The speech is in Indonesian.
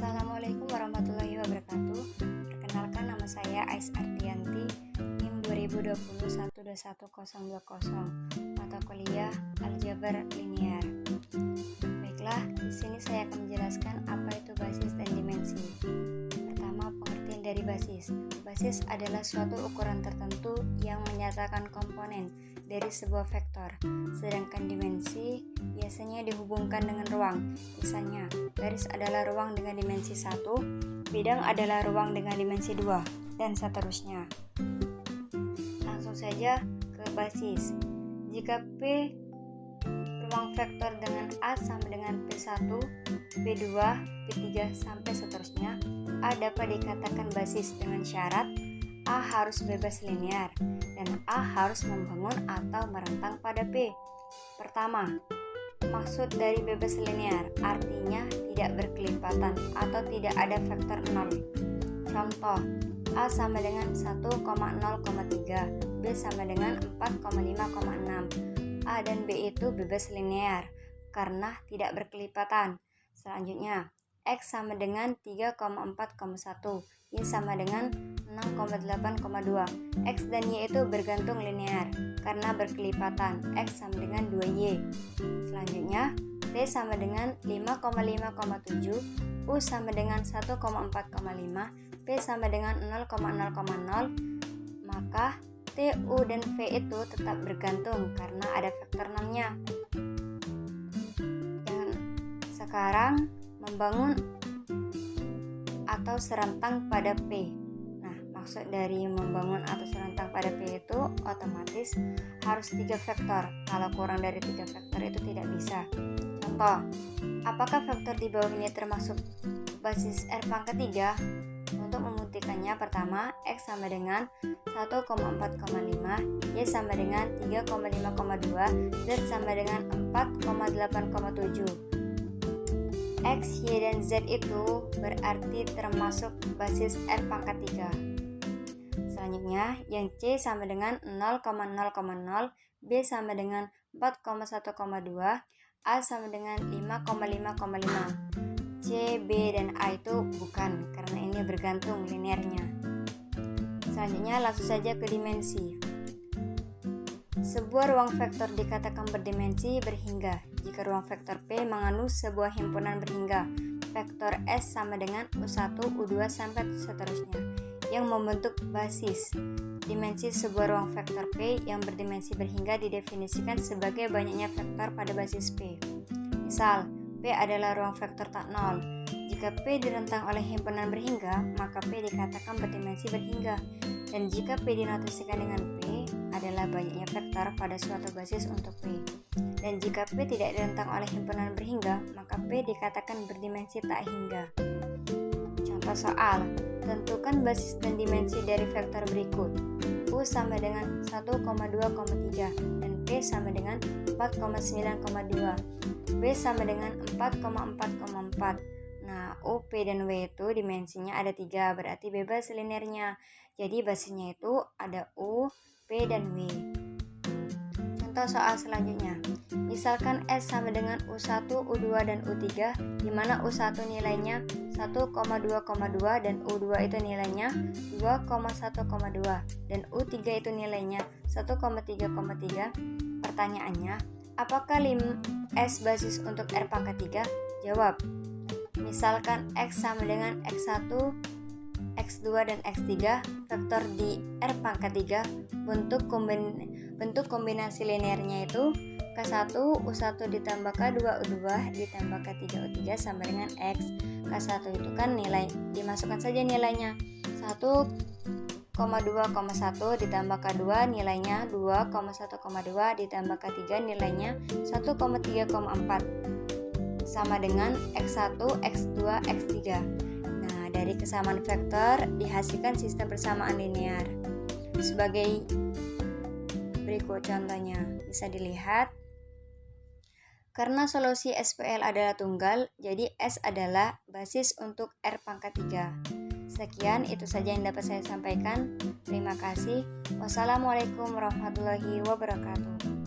Assalamualaikum warahmatullahi wabarakatuh. Perkenalkan, nama saya Ais Ardianti, NIM 2021-21020, mata kuliah Aljabar Linear. Baiklah, di sini saya akan menjelaskan apa itu basis dan dimensi. Pertama, pengertian dari basis. Basis adalah suatu ukuran tertentu yang menyatakan komponen dari sebuah vektor, sedangkan dimensi biasanya dihubungkan dengan ruang. Misalnya, garis adalah ruang dengan dimensi 1, bidang adalah ruang dengan dimensi 2, dan seterusnya. Langsung saja ke basis. Jika P ruang vektor dengan A sama dengan P1, P2, P3, sampai seterusnya, A dapat dikatakan basis dengan syarat A harus bebas linear dan A harus membangun atau merentang pada P. Pertama, maksud dari bebas linear artinya tidak berkelipatan atau tidak ada vektor 0. Contoh, A sama dengan 1,0,3, B sama dengan 4,5,6. A dan B itu bebas linear karena tidak berkelipatan. Selanjutnya, X sama dengan 3,4,1, Y sama dengan 6,8,2. X dan Y itu bergantung linear karena berkelipatan. X sama dengan 2Y. Selanjutnya, T sama dengan 5,5,7, U sama dengan 1,4,5, P sama dengan 0,0,0, maka T, U, dan V itu tetap bergantung karena ada vektor 6-nya. Dan sekarang membangun atau serentang pada P. Nah, maksud dari membangun atau serentang pada P itu otomatis harus 3 vektor. Kalau kurang dari 3 vektor itu tidak bisa. Contoh, apakah vektor di bawah ini termasuk basis R pangkat 3? Untuk membuktikannya, pertama, X sama dengan 1,4,5, Y sama dengan 3,5,2, Z sama dengan 4,8,7. X, Y, dan Z itu berarti termasuk basis R pangkat 3. Selanjutnya, yang C sama dengan 0,0,0, B sama dengan 4,1,2, A sama dengan 5,5,5. C, B, dan A itu bukan, karena ini bergantung linearnya. Selanjutnya, langsung saja ke dimensi. Sebuah ruang vektor dikatakan berdimensi berhingga jika ruang vektor P mengandung sebuah himpunan berhingga vektor S sama dengan U1, U2, sampai seterusnya yang membentuk basis. Dimensi sebuah ruang vektor P yang berdimensi berhingga didefinisikan sebagai banyaknya vektor pada basis P. Misal, P adalah ruang vektor tak nol. Jika P direntang oleh himpunan berhingga, maka P dikatakan berdimensi berhingga. Dan jika P dinotasikan dengan P adalah banyaknya vektor pada suatu basis untuk P. Dan jika P tidak direntang oleh himpunan berhingga, maka P dikatakan berdimensi tak hingga. Contoh soal, tentukan basis dan dimensi dari vektor berikut. U sama dengan 1,2,3 dan P sama dengan 4,9,2. B sama dengan 4,4,4. Nah, U, P, dan W itu dimensinya ada 3, berarti bebas linearnya. Jadi basisnya itu ada U, P, dan W. Contoh soal selanjutnya. Misalkan S sama dengan U1, U2, dan U3, di mana U1 nilainya 1,2,2 dan U2 itu nilainya 2,1,2 dan U3 itu nilainya 1,3,3. Pertanyaannya, apakah S basis untuk R pangkat 3? Jawab. Misalkan X sama dengan X1, X2, dan X3, vektor di R pangkat 3, bentuk kombinasi linearnya itu K1, U1 ditambah K2, U2 ditambah K3, U3 sama dengan X. K1 itu kan nilai, dimasukkan saja nilainya 1,2,1 ditambah K2 nilainya 2,1,2 ditambah K3 nilainya 1,3,4 sama dengan X1, X2, X3. Nah, dari kesamaan vektor dihasilkan sistem persamaan linear. Sebagai berikut contohnya, bisa dilihat. Karena solusi SPL adalah tunggal, jadi S adalah basis untuk R pangkat 3. Sekian, itu saja yang dapat saya sampaikan. Terima kasih. Wassalamualaikum warahmatullahi wabarakatuh.